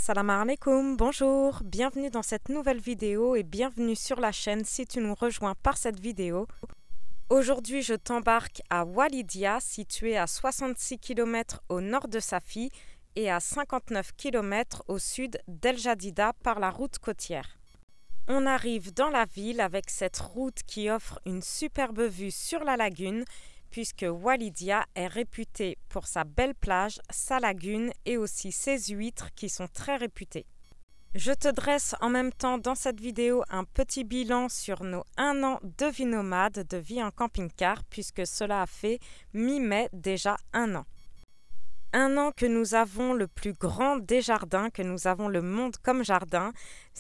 Salam alaikum, bonjour, bienvenue dans cette nouvelle vidéo et bienvenue sur la chaîne si tu nous rejoins par cette vidéo. Aujourd'hui, je t'embarque à Walidia, situé à 66 km au nord de Safi et à 59 km au sud d'El Jadida par la route côtière. On arrive dans la ville avec cette route qui offre une superbe vue sur la lagune, puisque Walidia est réputée pour sa belle plage, sa lagune et aussi ses huîtres qui sont très réputées. Je te dresse en même temps dans cette vidéo un petit bilan sur nos 1 an de vie nomade, de vie en camping-car, puisque cela a fait mi-mai déjà 1 an. 1 an que nous avons le plus grand des jardins, que nous avons le monde comme jardin,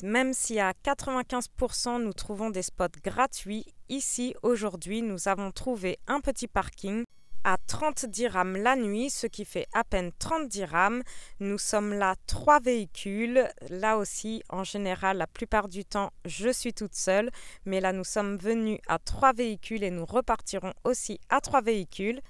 même si à 95% nous trouvons des spots gratuits. Ici, aujourd'hui, nous avons trouvé un petit parking à 30 dirhams la nuit, ce qui fait à peine 30 dirhams. Nous sommes là 3 véhicules. Là aussi, en général, la plupart du temps, je suis toute seule. Mais là, nous sommes venus à 3 véhicules et nous repartirons aussi à 3 véhicules.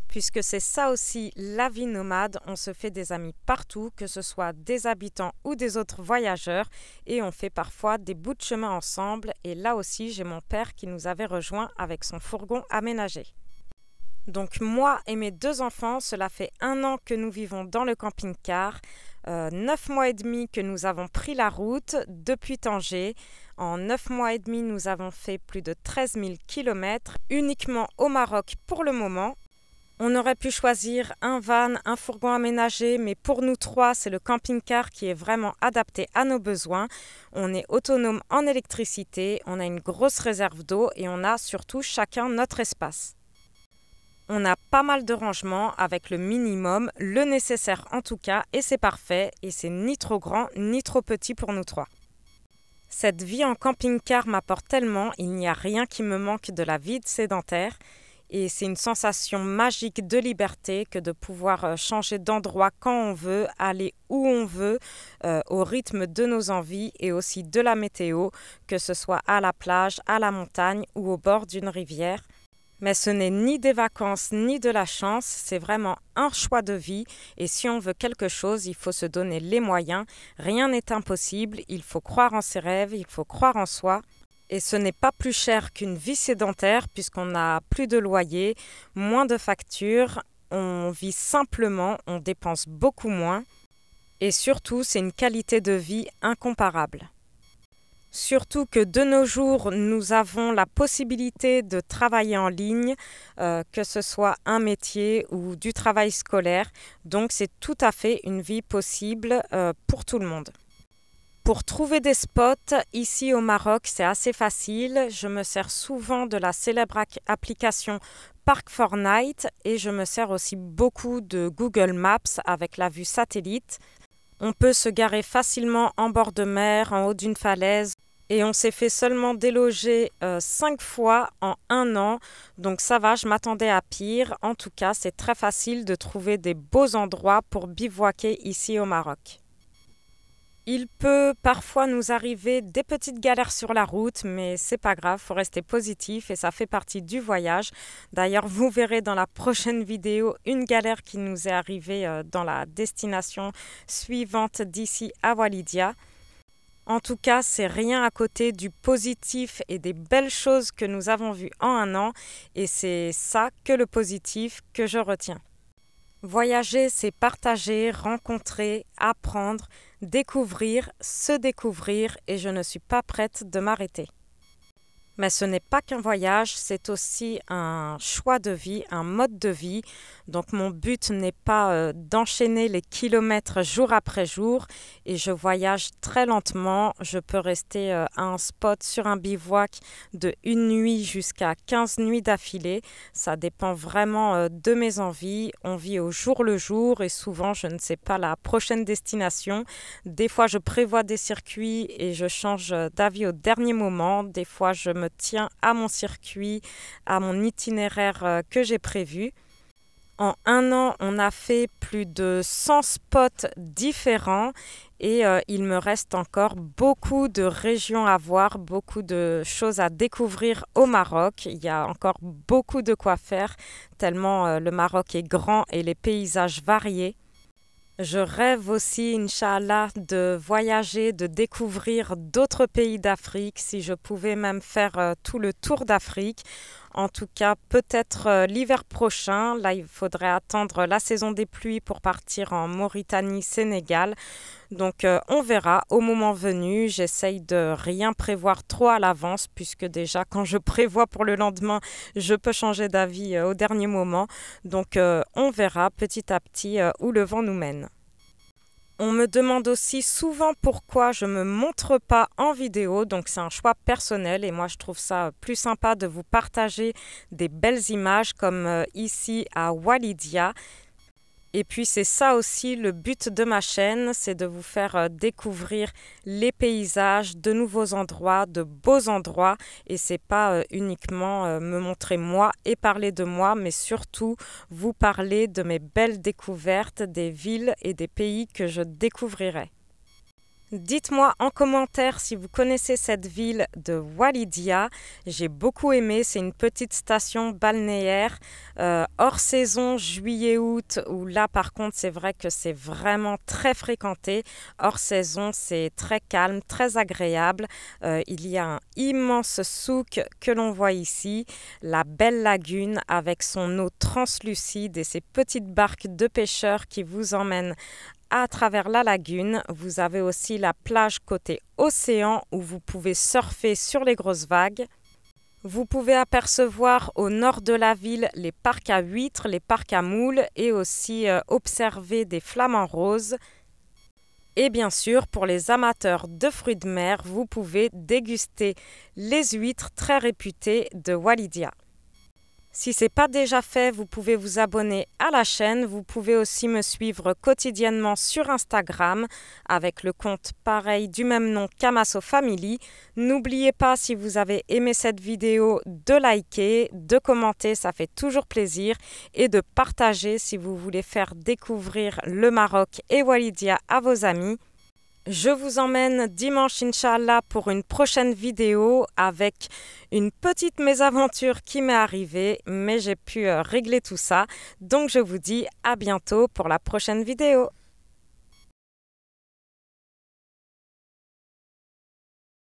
Puisque c'est ça aussi la vie nomade, on se fait des amis partout, que ce soit des habitants ou des autres voyageurs, et on fait parfois des bouts de chemin ensemble. Et là aussi, j'ai mon père qui nous avait rejoint avec son fourgon aménagé. Donc moi et mes 2 enfants, cela fait 1 an que nous vivons dans le camping-car, 9 mois et demi que nous avons pris la route depuis Tanger. En 9 mois et demi, nous avons fait plus de 13 000 km, uniquement au Maroc pour le moment. On aurait pu choisir un van, un fourgon aménagé, mais pour nous 3, c'est le camping-car qui est vraiment adapté à nos besoins. On est autonome en électricité, on a une grosse réserve d'eau et on a surtout chacun notre espace. On a pas mal de rangements avec le minimum, le nécessaire en tout cas, et c'est parfait, et c'est ni trop grand ni trop petit pour nous 3. Cette vie en camping-car m'apporte tellement, il n'y a rien qui me manque de la vie de sédentaire. Et c'est une sensation magique de liberté que de pouvoir changer d'endroit quand on veut, aller où on veut, au rythme de nos envies et aussi de la météo, que ce soit à la plage, à la montagne ou au bord d'une rivière. Mais ce n'est ni des vacances ni de la chance, c'est vraiment un choix de vie et si on veut quelque chose, il faut se donner les moyens. Rien n'est impossible, il faut croire en ses rêves, il faut croire en soi. Et ce n'est pas plus cher qu'une vie sédentaire puisqu'on n'a plus de loyer, moins de factures, on vit simplement, on dépense beaucoup moins et surtout c'est une qualité de vie incomparable. Surtout que de nos jours, nous avons la possibilité de travailler en ligne, que ce soit un métier ou du travail scolaire, donc c'est tout à fait une vie possible pour tout le monde. Pour trouver des spots, ici au Maroc, c'est assez facile. Je me sers souvent de la célèbre application Park4Night et je me sers aussi beaucoup de Google Maps avec la vue satellite. On peut se garer facilement en bord de mer, en haut d'une falaise et on s'est fait seulement déloger 5 fois en 1 an. Donc ça va, je m'attendais à pire. En tout cas, c'est très facile de trouver des beaux endroits pour bivouaquer ici au Maroc. Il peut parfois nous arriver des petites galères sur la route, mais c'est pas grave, faut rester positif et ça fait partie du voyage. D'ailleurs, vous verrez dans la prochaine vidéo une galère qui nous est arrivée dans la destination suivante d'ici à Walidia. En tout cas, c'est rien à côté du positif et des belles choses que nous avons vues en 1 an et c'est ça que le positif que je retiens. Voyager, c'est partager, rencontrer, apprendre, découvrir, se découvrir et je ne suis pas prête de m'arrêter. Mais ce n'est pas qu'un voyage, c'est aussi un choix de vie, un mode de vie. Donc mon but n'est pas d'enchaîner les kilomètres jour après jour et je voyage très lentement. Je peux rester à un spot sur un bivouac de 1 nuit jusqu'à 15 nuits d'affilée. Ça dépend vraiment de mes envies. On vit au jour le jour et souvent je ne sais pas la prochaine destination. Des fois je prévois des circuits et je change d'avis au dernier moment. Des fois je me tiens à mon circuit, à mon itinéraire que j'ai prévu. En 1 an, on a fait plus de 100 spots différents et il me reste encore beaucoup de régions à voir, beaucoup de choses à découvrir au Maroc. Il y a encore beaucoup de quoi faire tellement le Maroc est grand et les paysages variés. Je rêve aussi, Inch'Allah, de voyager, de découvrir d'autres pays d'Afrique, si je pouvais même faire tout le tour d'Afrique. En tout cas, peut-être l'hiver prochain. Là, il faudrait attendre la saison des pluies pour partir en Mauritanie, Sénégal. Donc, on verra au moment venu. J'essaye de rien prévoir trop à l'avance, puisque déjà, quand je prévois pour le lendemain, je peux changer d'avis au dernier moment. Donc, on verra petit à petit où le vent nous mène. On me demande aussi souvent pourquoi je ne me montre pas en vidéo, donc c'est un choix personnel et moi je trouve ça plus sympa de vous partager des belles images comme ici à Walidia. Et puis c'est ça aussi le but de ma chaîne, c'est de vous faire découvrir les paysages, de nouveaux endroits, de beaux endroits. Et c'est pas uniquement me montrer moi et parler de moi, mais surtout vous parler de mes belles découvertes, des villes et des pays que je découvrirai. Dites-moi en commentaire si vous connaissez cette ville de Walidia. J'ai beaucoup aimé, c'est une petite station balnéaire hors saison, juillet-août, où là par contre c'est vrai que c'est vraiment très fréquenté. Hors saison c'est très calme, très agréable. Il y a un immense souk que l'on voit ici, la belle lagune avec son eau translucide et ses petites barques de pêcheurs qui vous emmènent à travers la lagune. Vous avez aussi la plage côté océan où vous pouvez surfer sur les grosses vagues. Vous pouvez apercevoir au nord de la ville les parcs à huîtres, les parcs à moules et aussi observer des flamants roses. Et bien sûr, pour les amateurs de fruits de mer, vous pouvez déguster les huîtres très réputées de Walidia. Si ce n'est pas déjà fait, vous pouvez vous abonner à la chaîne. Vous pouvez aussi me suivre quotidiennement sur Instagram avec le compte pareil du même nom Kamaso Family. N'oubliez pas, si vous avez aimé cette vidéo, de liker, de commenter, ça fait toujours plaisir, et de partager si vous voulez faire découvrir le Maroc et Walidia à vos amis. Je vous emmène dimanche, Inch'Allah, pour une prochaine vidéo avec une petite mésaventure qui m'est arrivée, mais j'ai pu régler tout ça. Donc je vous dis à bientôt pour la prochaine vidéo.